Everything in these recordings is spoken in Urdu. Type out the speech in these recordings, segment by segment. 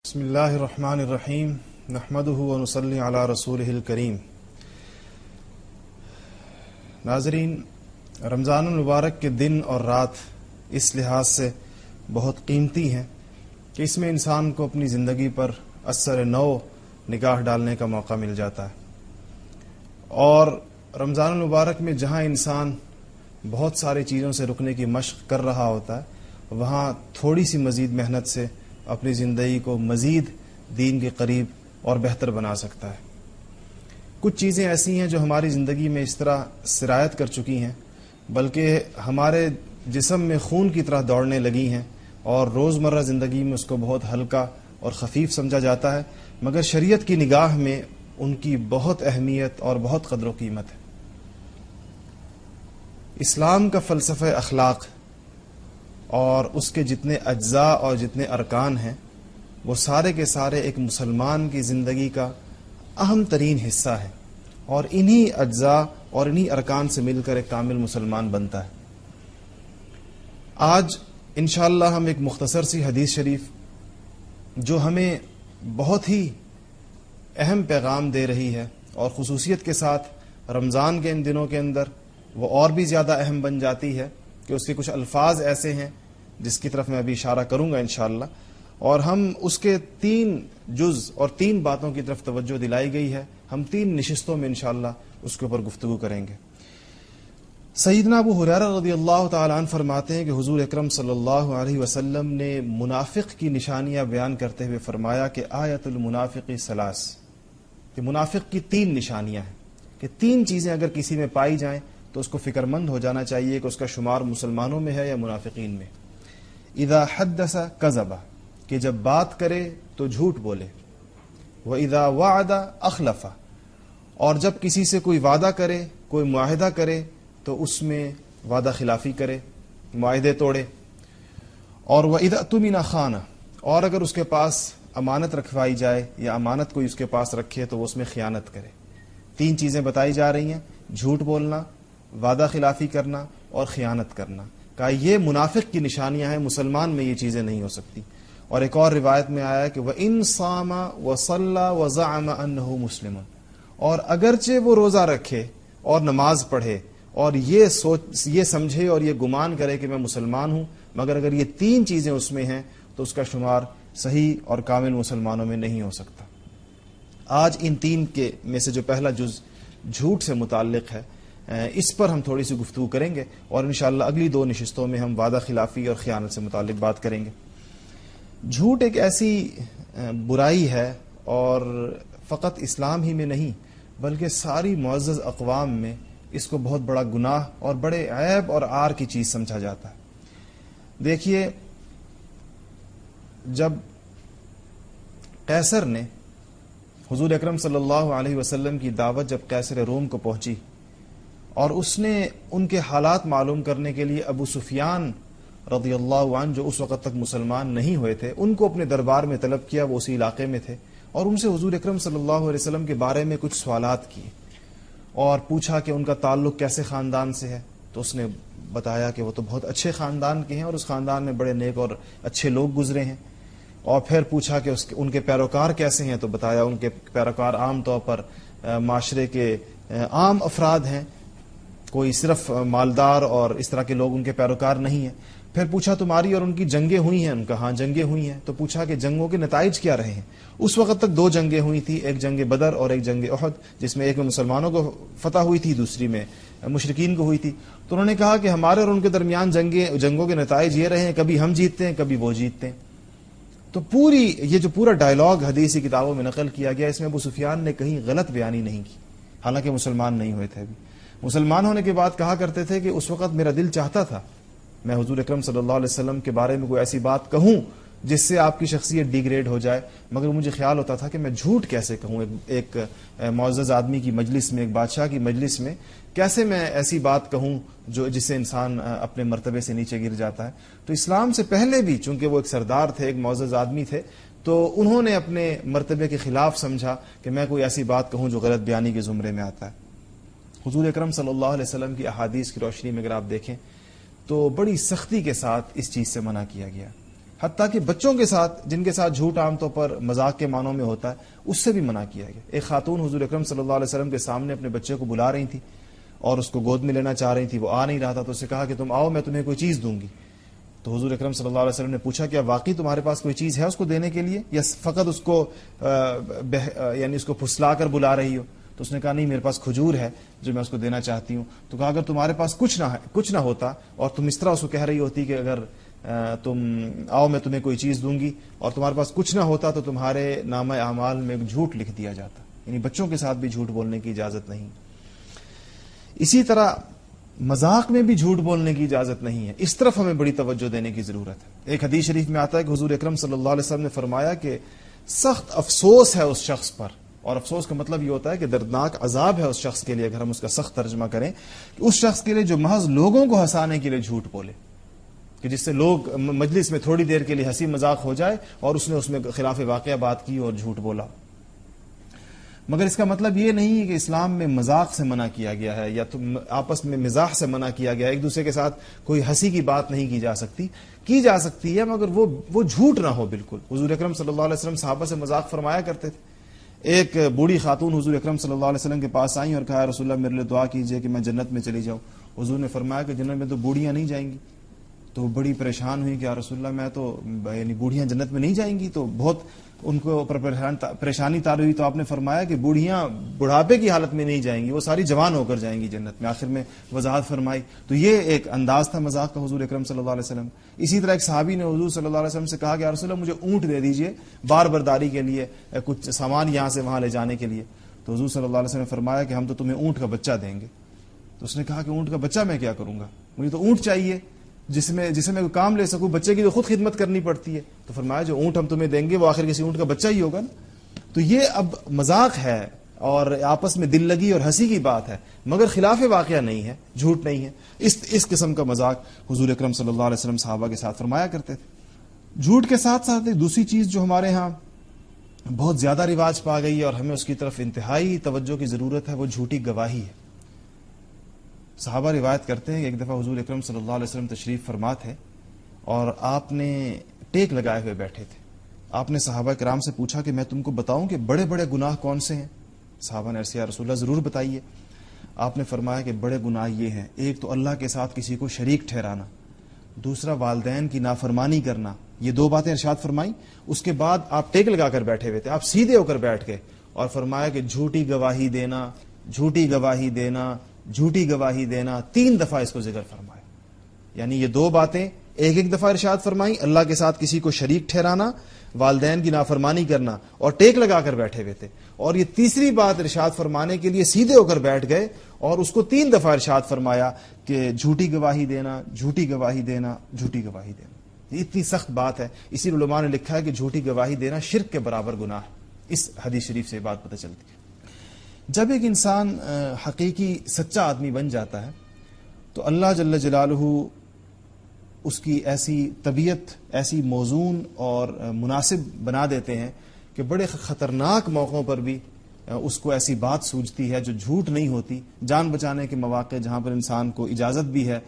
بسم اللہ الرحمن الرحیم نحمدہ ونصلی علی رسولہ الکریم۔ ناظرین، رمضان المبارک کے دن اور رات اس لحاظ سے بہت قیمتی ہیں کہ اس میں انسان کو اپنی زندگی پر اثر نو نگاہ ڈالنے کا موقع مل جاتا ہے، اور رمضان المبارک میں جہاں انسان بہت ساری چیزوں سے رکنے کی مشق کر رہا ہوتا ہے، وہاں تھوڑی سی مزید محنت سے اپنی زندگی کو مزید دین کے قریب اور بہتر بنا سکتا ہے۔ کچھ چیزیں ایسی ہیں جو ہماری زندگی میں اس طرح سرایت کر چکی ہیں، بلکہ ہمارے جسم میں خون کی طرح دوڑنے لگی ہیں، اور روزمرہ زندگی میں اس کو بہت ہلکا اور خفیف سمجھا جاتا ہے، مگر شریعت کی نگاہ میں ان کی بہت اہمیت اور بہت قدر و قیمت ہے۔ اسلام کا فلسفہ اخلاق اور اس کے جتنے اجزاء اور جتنے ارکان ہیں، وہ سارے کے سارے ایک مسلمان کی زندگی کا اہم ترین حصہ ہے، اور انہی اجزاء اور انہی ارکان سے مل کر ایک کامل مسلمان بنتا ہے۔ آج انشاءاللہ ہم ایک مختصر سی حدیث شریف جو ہمیں بہت ہی اہم پیغام دے رہی ہے، اور خصوصیت کے ساتھ رمضان کے ان دنوں کے اندر وہ اور بھی زیادہ اہم بن جاتی ہے کہ اس کے کچھ الفاظ ایسے ہیں جس کی طرف میں ابھی اشارہ کروں گا انشاءاللہ، اور ہم اس کے 3 جز اور 3 باتوں کی طرف توجہ دلائی گئی ہے۔ ہم 3 نشستوں میں انشاءاللہ اس کے اوپر گفتگو کریں گے۔ سیدنا ابو ہریرہ رضی اللہ تعالی عنہ فرماتے ہیں کہ حضور اکرم صلی اللہ علیہ وسلم نے منافق کی نشانیاں بیان کرتے ہوئے فرمایا کہ آیت المنافق ثلاث، کہ منافق کی 3 نشانیاں ہیں، کہ 3 چیزیں اگر کسی میں پائی جائیں تو اس کو فکر مند ہو جانا چاہیے کہ اس کا شمار مسلمانوں میں ہے یا منافقین میں۔ اذا حدث کذب، کہ جب بات کرے تو جھوٹ بولے، واذا وعد اخلف، اور جب کسی سے کوئی وعدہ کرے، کوئی معاہدہ کرے تو اس میں وعدہ خلافی کرے، معاہدے توڑے، اور واذا اؤتمن خان، اور اگر اس کے پاس امانت رکھوائی جائے یا امانت کوئی اس کے پاس رکھے تو وہ اس میں خیانت کرے۔ 3 چیزیں بتائی جا رہی ہیں، جھوٹ بولنا، وعدہ خلافی کرنا اور خیانت کرنا۔ کہا یہ منافق کی نشانیاں ہیں، مسلمان میں یہ چیزیں نہیں ہو سکتی۔ اور ایک اور روایت میں آیا کہ وَإِن صَامَ وَصَلَّى وَزَعَمَ أَنَّهُ مُسْلِمٌ، اور اگرچہ وہ روزہ رکھے اور نماز پڑھے اور یہ سمجھے اور یہ گمان کرے کہ میں مسلمان ہوں، مگر اگر یہ 3 چیزیں اس میں ہیں تو اس کا شمار صحیح اور کامل مسلمانوں میں نہیں ہو سکتا۔ آج ان 3 کے میں سے جو پہلا جز جھوٹ سے متعلق ہے، اس پر ہم تھوڑی سی گفتگو کریں گے، اور انشاءاللہ اگلی 2 نشستوں میں ہم وعدہ خلافی اور خیانت سے متعلق بات کریں گے۔ جھوٹ ایک ایسی برائی ہے، اور فقط اسلام ہی میں نہیں بلکہ ساری معزز اقوام میں اس کو بہت بڑا گناہ اور بڑے عیب اور عار کی چیز سمجھا جاتا ہے۔ دیکھیے، جب قیصر نے حضور اکرم صلی اللہ علیہ وسلم کی دعوت جب قیصر روم کو پہنچی، اور اس نے ان کے حالات معلوم کرنے کے لیے ابو سفیان رضی اللہ عنہ، جو اس وقت تک مسلمان نہیں ہوئے تھے، ان کو اپنے دربار میں طلب کیا، وہ اسی علاقے میں تھے، اور ان سے حضور اکرم صلی اللہ علیہ وسلم کے بارے میں کچھ سوالات کیے، اور پوچھا کہ ان کا تعلق کیسے خاندان سے ہے، تو اس نے بتایا کہ وہ تو بہت اچھے خاندان کے ہیں، اور اس خاندان میں بڑے نیک اور اچھے لوگ گزرے ہیں۔ اور پھر پوچھا کہ ان کے پیروکار کیسے ہیں، تو بتایا ان کے پیروکار عام طور پر معاشرے کے عام افراد ہیں، کوئی صرف مالدار اور اس طرح کے لوگ ان کے پیروکار نہیں ہیں۔ پھر پوچھا تمہاری اور ان کی جنگیں ہوئی ہیں، ان کا ہاں جنگیں ہوئی ہیں۔ تو پوچھا کہ جنگوں کے نتائج کیا رہے ہیں۔ اس وقت تک 2 جنگیں ہوئی تھی، ایک جنگ بدر اور ایک جنگ احد، جس میں ایک میں مسلمانوں کو فتح ہوئی تھی، دوسری میں مشرکین کو ہوئی تھی۔ تو انہوں نے کہا کہ ہمارے اور ان کے درمیان جنگوں کے نتائج یہ رہے ہیں، کبھی ہم جیتتے ہیں کبھی وہ جیتتے ہیں۔ تو یہ جو پورا ڈائلاگ حدیثی کتابوں میں نقل کیا گیا، اس میں ابو سفیان نے کہیں غلط بیانی نہیں کی، حالانکہ مسلمان نہیں ہوئے تھے ابھی۔ مسلمان ہونے کے بعد کہا کرتے تھے کہ اس وقت میرا دل چاہتا تھا میں حضور اکرم صلی اللہ علیہ وسلم کے بارے میں کوئی ایسی بات کہوں جس سے آپ کی شخصیت ڈیگریڈ ہو جائے، مگر مجھے خیال ہوتا تھا کہ میں جھوٹ کیسے کہوں، ایک معزز آدمی کی مجلس میں، ایک بادشاہ کی مجلس میں کیسے میں ایسی بات کہوں جس سے انسان اپنے مرتبے سے نیچے گر جاتا ہے۔ تو اسلام سے پہلے بھی چونکہ وہ ایک سردار تھے، ایک معزز آدمی تھے، تو انہوں نے اپنے مرتبے کے خلاف سمجھا کہ میں کوئی ایسی بات کہوں جو غلط بیانی کے زمرے میں آتا ہے۔ حضور اکرم صلی اللہ علیہ وسلم کی احادیث کی روشنی میں اگر آپ دیکھیں تو بڑی سختی کے ساتھ اس چیز سے منع کیا گیا حتیٰ کہ بچوں کے ساتھ جن کے ساتھ جھوٹ عام طور پر مذاق کے معنوں میں ہوتا ہے اس سے بھی منع کیا گیا. ایک خاتون حضور اکرم صلی اللہ علیہ وسلم کے سامنے اپنے بچے کو بلا رہی تھی اور اس کو گود میں لینا چاہ رہی تھی, وہ آ نہیں رہا تھا, تو اسے کہا کہ تم آؤ میں تمہیں کوئی چیز دوں گی. تو حضور اکرم صلی اللہ علیہ وسلم نے پوچھا کیا واقعی تمہارے پاس کوئی چیز ہے اس کو دینے کے لیے, یا فقط اس کو یعنی اس کو پھسلا کر بلا رہی ہو؟ تو اس نے کہا نہیں, میرے پاس کھجور ہے جو میں اس کو دینا چاہتی ہوں. تو کہا اگر تمہارے پاس کچھ نہ ہوتا اور تم اس طرح اس کو کہہ رہی ہوتی کہ اگر تم آؤ میں تمہیں کوئی چیز دوں گی, اور تمہارے پاس کچھ نہ ہوتا تو تمہارے نامہ اعمال میں ایک جھوٹ لکھ دیا جاتا. یعنی بچوں کے ساتھ بھی جھوٹ بولنے کی اجازت نہیں. اسی طرح مذاق میں بھی جھوٹ بولنے کی اجازت نہیں ہے. اس طرف ہمیں بڑی توجہ دینے کی ضرورت ہے. ایک حدیث شریف میں آتا ہے کہ حضور اکرم صلی اللہ علیہ وسلم نے فرمایا کہ سخت افسوس ہے اس شخص پر, اور افسوس کا مطلب یہ ہوتا ہے کہ دردناک عذاب ہے اس شخص کے لیے, اگر ہم اس کا سخت ترجمہ کریں, کہ اس شخص کے لیے جو محض لوگوں کو ہنسانے کے لیے جھوٹ بولے, کہ جس سے لوگ مجلس میں تھوڑی دیر کے لیے ہنسی مذاق ہو جائے اور اس نے اس میں خلاف واقعہ بات کی اور جھوٹ بولا. مگر اس کا مطلب یہ نہیں ہے کہ اسلام میں مذاق سے منع کیا گیا ہے یا آپس میں مزاح سے منع کیا گیا ہے. ایک دوسرے کے ساتھ کوئی ہنسی کی بات نہیں کی جا سکتی ہے, مگر وہ جھوٹ نہ ہو بالکل. حضور اکرم صلی اللہ علیہ وسلم صحابہ سے مذاق فرمایا کرتے تھے. ایک بوڑھی خاتون حضور اکرم صلی اللہ علیہ وسلم کے پاس آئیں اور کہا رسول اللہ میرے لیے دعا کیجئے کہ میں جنت میں چلی جاؤں. حضور نے فرمایا کہ جنت میں تو بوڑھیاں نہیں جائیں گی. تو وہ بڑی پریشان ہوئی کہ یا رسول اللہ میں تو یعنی بوڑھیاں جنت میں نہیں جائیں گی, تو بہت ان کو پریشانی تاری ہوئی. تو آپ نے فرمایا کہ بوڑھیاں بڑھاپے کی حالت میں نہیں جائیں گی, وہ ساری جوان ہو کر جائیں گی جنت میں. آخر میں وضاحت فرمائی. تو یہ ایک انداز تھا مذاق کا حضور اکرم صلی اللہ علیہ وسلم. اسی طرح ایک صحابی نے حضور صلی اللہ علیہ وسلم سے کہا کہ یا رسول اللہ مجھے اونٹ دے دیجئے بار برداری کے لیے, کچھ سامان یہاں سے وہاں لے جانے کے لیے. تو حضور صلی اللہ علیہ وسلم نے فرمایا کہ ہم تو تمہیں اونٹ کا بچہ دیں گے. تو اس نے کہا کہ اونٹ کا بچہ میں کیا کروں گا, مجھے تو اونٹ چاہیے جسے میں کوئی کام لے سکوں, بچے کی تو خود خدمت کرنی پڑتی ہے. تو فرمایا جو اونٹ ہم تمہیں دیں گے وہ آخر کسی اونٹ کا بچہ ہی ہوگا نا. تو یہ اب مذاق ہے اور آپس میں دل لگی اور ہنسی کی بات ہے, مگر خلاف واقعہ نہیں ہے, جھوٹ نہیں ہے. اس قسم کا مذاق حضور اکرم صلی اللہ علیہ وسلم صحابہ کے ساتھ فرمایا کرتے تھے. جھوٹ کے ساتھ ساتھ ایک دوسری چیز جو ہمارے ہاں بہت زیادہ رواج پا گئی ہے اور ہمیں اس کی طرف انتہائی توجہ کی ضرورت ہے, وہ جھوٹی گواہی ہے. صحابہ روایت کرتے ہیں کہ ایک دفعہ حضور اکرم صلی اللہ علیہ وسلم تشریف فرما تھے اور آپ نے ٹیک لگائے ہوئے بیٹھے تھے. آپ نے صحابہ کرام سے پوچھا کہ میں تم کو بتاؤں کہ بڑے بڑے گناہ کون سے ہیں؟ صحابہ نے عرض کیا رسول اللہ ضرور بتائیے. آپ نے فرمایا کہ بڑے گناہ یہ ہیں, ایک تو اللہ کے ساتھ کسی کو شریک ٹھہرانا, دوسرا والدین کی نافرمانی کرنا. یہ دو باتیں ارشاد فرمائیں. اس کے بعد آپ ٹیک لگا کر بیٹھے ہوئے تھے, آپ سیدھے ہو کر بیٹھ گئے اور فرمایا کہ جھوٹی گواہی دینا, جھوٹی گواہی دینا, جھوٹی گواہی دینا. 3 دفعہ اس کو ذکر فرمایا. یعنی یہ 2 باتیں ایک دفعہ ارشاد فرمائی, اللہ کے ساتھ کسی کو شریک ٹھہرانا, والدین کی نافرمانی کرنا, اور ٹیک لگا کر بیٹھے ہوئے تھے. اور یہ تیسری بات ارشاد فرمانے کے لیے سیدھے ہو کر بیٹھ گئے اور اس کو 3 دفعہ ارشاد فرمایا کہ جھوٹی گواہی دینا, جھوٹی گواہی دینا, جھوٹی گواہی دینا. یہ اتنی سخت بات ہے. اسی علماء نے لکھا ہے کہ جھوٹی گواہی دینا شرک کے برابر گناہ. اس حدیث شریف سے بات پتہ چلتی ہے. جب ایک انسان حقیقی سچا آدمی بن جاتا ہے تو اللہ جل جلالہ اس کی ایسی طبیعت ایسی موزون اور مناسب بنا دیتے ہیں کہ بڑے خطرناک موقعوں پر بھی اس کو ایسی بات سوجتی ہے جو جھوٹ نہیں ہوتی. جان بچانے کے مواقع جہاں پر انسان کو اجازت بھی ہے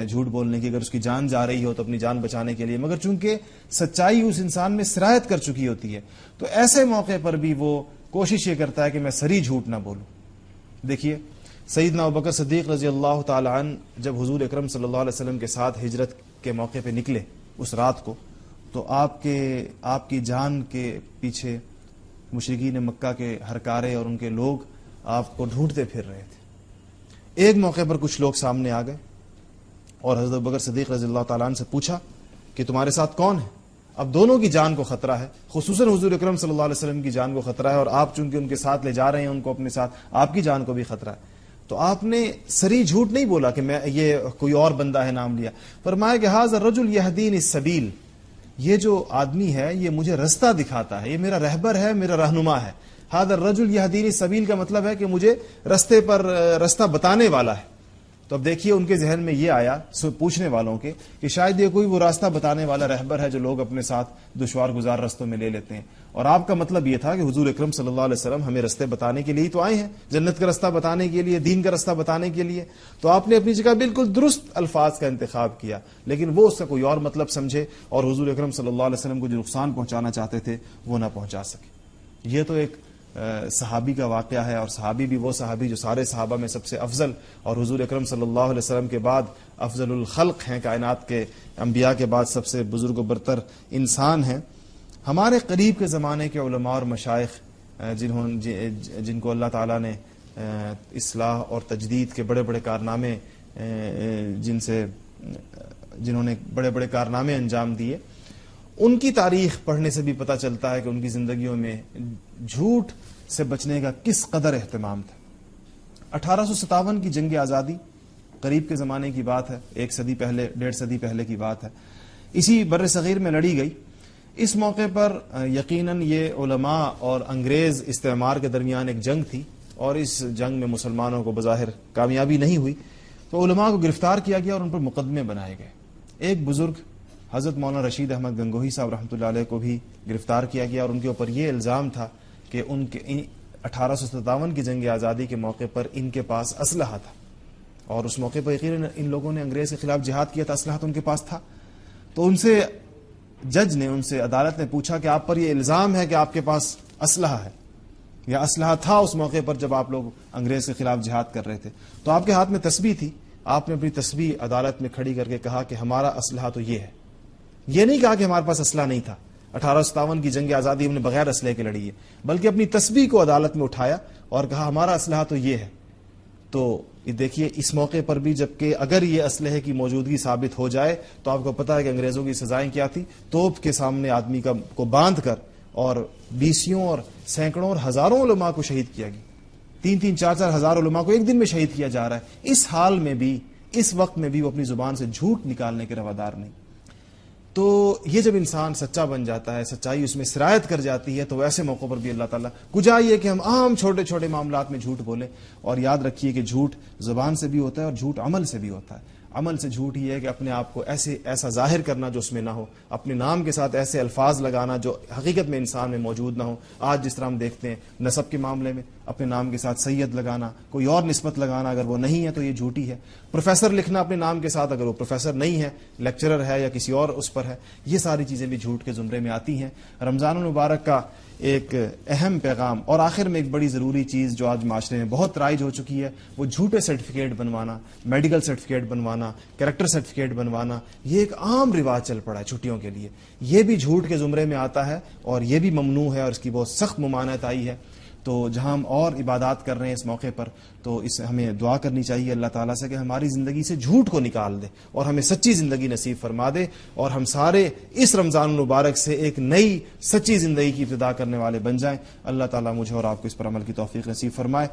جھوٹ بولنے کی, اگر اس کی جان جا رہی ہو تو اپنی جان بچانے کے لیے, مگر چونکہ سچائی اس انسان میں سرایت کر چکی ہوتی ہے تو ایسے موقع پر بھی وہ کوشش یہ کرتا ہے کہ میں سری جھوٹ نہ بولوں. دیکھیے سیدنا ابوبکر صدیق رضی اللہ تعالی عنہ جب حضور اکرم صلی اللہ علیہ وسلم کے ساتھ ہجرت کے موقع پہ نکلے اس رات کو, تو آپ کی جان کے پیچھے مشرکین مکہ کے ہرکارے اور ان کے لوگ آپ کو ڈھونڈتے پھر رہے تھے. ایک موقع پر کچھ لوگ سامنے آ گئے اور حضرت ابوبکر صدیق رضی اللہ تعالیٰ عنہ سے پوچھا کہ تمہارے ساتھ کون ہے؟ اب دونوں کی جان کو خطرہ ہے, خصوصاً حضور اکرم صلی اللہ علیہ وسلم کی جان کو خطرہ ہے, اور آپ چونکہ ان کے ساتھ لے جا رہے ہیں ان کو اپنے ساتھ, آپ کی جان کو بھی خطرہ ہے. تو آپ نے سری جھوٹ نہیں بولا کہ میں یہ کوئی اور بندہ ہے, نام لیا. فرمایا کہ ھذا الرجل یہدینی السبیل, یہ جو آدمی ہے یہ مجھے رستہ دکھاتا ہے, یہ میرا رہبر ہے, میرا رہنما ہے. ھذا الرجل یہدینی السبیل کا مطلب ہے کہ مجھے رستے پر رستہ بتانے والا ہے. تو اب دیکھیے ان کے ذہن میں یہ آیا پوچھنے والوں کے کہ شاید یہ کوئی وہ راستہ بتانے والا رہبر ہے جو لوگ اپنے ساتھ دشوار گزار رستوں میں لے لیتے ہیں، اور آپ کا مطلب یہ تھا کہ حضور اکرم صلی اللہ علیہ وسلم ہمیں رستے بتانے کے لیے تو آئے ہیں، جنت کا رستہ بتانے کے لیے، دین کا رستہ بتانے کے لیے. تو آپ نے اپنی جگہ بالکل درست الفاظ کا انتخاب کیا، لیکن وہ اس کا کوئی اور مطلب سمجھے اور حضور اکرم صلی اللہ علیہ وسلم کو جو نقصان پہنچانا چاہتے تھے وہ نہ پہنچا سکے. یہ تو ایک صحابی کا واقعہ ہے، اور صحابی بھی وہ صحابی جو سارے صحابہ میں سب سے افضل اور حضور اکرم صلی اللہ علیہ وسلم کے بعد افضل الخلق ہیں، کائنات کے انبیاء کے بعد سب سے بزرگ و برتر انسان ہیں. ہمارے قریب کے زمانے کے علماء اور مشائخ جن کو اللہ تعالیٰ نے اصلاح اور تجدید کے بڑے بڑے کارنامے جنہوں نے بڑے بڑے کارنامے انجام دیے، ان کی تاریخ پڑھنے سے بھی پتہ چلتا ہے کہ ان کی زندگیوں میں جھوٹ سے بچنے کا کس قدر اہتمام تھا. 1857 کی جنگ آزادی قریب کے زمانے کی بات ہے، 1.5 صدی پہلے کی بات ہے، اسی بر صغیر میں لڑی گئی. اس موقع پر یقیناً یہ علماء اور انگریز استعمار کے درمیان ایک جنگ تھی، اور اس جنگ میں مسلمانوں کو بظاہر کامیابی نہیں ہوئی، تو علماء کو گرفتار کیا گیا اور ان پر مقدمے بنائے گئے. ایک بزرگ حضرت مولانا رشید احمد گنگوہی صاحب رحمۃ اللہ علیہ کو بھی گرفتار کیا گیا، اور ان کے اوپر یہ الزام تھا کہ 1857 کی جنگ آزادی کے موقع پر ان کے پاس اسلحہ تھا، اور اس موقع پر یقیناً ان لوگوں نے انگریز کے خلاف جہاد کیا تھا، اسلحہ تو ان کے پاس تھا. تو ان سے جج نے، ان سے عدالت نے پوچھا کہ آپ پر یہ الزام ہے کہ آپ کے پاس اسلحہ ہے، یا اسلحہ تھا اس موقع پر جب آپ لوگ انگریز کے خلاف جہاد کر رہے تھے. تو آپ کے ہاتھ میں تسبیح تھی، آپ نے اپنی تسبیح عدالت میں کھڑی کر کے کہا کہ ہمارا اسلحہ تو یہ ہے. یہ نہیں کہا کہ ہمارے پاس اسلحہ نہیں تھا، 1857 کی جنگ آزادی ہم نے بغیر اسلحے کے لڑی ہے، بلکہ اپنی تسبیح کو عدالت میں اٹھایا اور کہا ہمارا اسلحہ تو یہ ہے. تو یہ دیکھیے اس موقع پر بھی، جبکہ اگر یہ اسلحے کی موجودگی ثابت ہو جائے تو آپ کو پتا ہے کہ انگریزوں کی سزائیں کیا تھی. توپ کے سامنے آدمی کو باندھ کر اور 20 اور سینکڑوں اور ہزاروں علماء کو شہید کیا گیا. 3-3 4-4 ہزار علماء کو ایک دن میں شہید کیا جا رہا ہے. اس حال میں بھی، اس وقت میں بھی وہ اپنی زبان سے جھوٹ نکالنے کے روادار نہیں. تو یہ جب انسان سچا بن جاتا ہے، سچائی اس میں سرایت کر جاتی ہے، تو ایسے موقع پر بھی اللہ تعالیٰ کو چاہیے کہ ہم عام چھوٹے چھوٹے معاملات میں جھوٹ بولیں. اور یاد رکھیے کہ جھوٹ زبان سے بھی ہوتا ہے اور جھوٹ عمل سے بھی ہوتا ہے. عمل سے جھوٹ یہ ہے کہ اپنے آپ کو ایسا ظاہر کرنا جو اس میں نہ ہو، اپنے نام کے ساتھ ایسے الفاظ لگانا جو حقیقت میں انسان میں موجود نہ ہو. آج جس طرح ہم دیکھتے ہیں نسب کے معاملے میں اپنے نام کے ساتھ سید لگانا، کوئی اور نسبت لگانا، اگر وہ نہیں ہے تو یہ جھوٹی ہے. پروفیسر لکھنا اپنے نام کے ساتھ، اگر وہ پروفیسر نہیں ہے، لیکچرر ہے یا کسی اور اس پر ہے، یہ ساری چیزیں بھی جھوٹ کے زمرے میں آتی ہیں. رمضان المبارک کا ایک اہم پیغام اور آخر میں ایک بڑی ضروری چیز جو آج معاشرے میں بہت رائج ہو چکی ہے، وہ جھوٹے سرٹیفکیٹ بنوانا، میڈیکل سرٹیفکیٹ بنوانا، کریکٹر سرٹیفکیٹ بنوانا. یہ ایک عام رواج چل پڑا ہے چھٹیوں کے لیے. یہ بھی جھوٹ کے زمرے میں آتا ہے اور یہ بھی ممنوع ہے، اور اس کی بہت سخت ممانعت آئی ہے. تو جہاں ہم اور عبادات کر رہے ہیں اس موقع پر، تو اس ہمیں دعا کرنی چاہیے اللہ تعالیٰ سے کہ ہماری زندگی سے جھوٹ کو نکال دے اور ہمیں سچی زندگی نصیب فرما دے، اور ہم سارے اس رمضان المبارک سے ایک نئی سچی زندگی کی ابتدا کرنے والے بن جائیں. اللہ تعالیٰ مجھے اور آپ کو اس پر عمل کی توفیق نصیب فرمائے.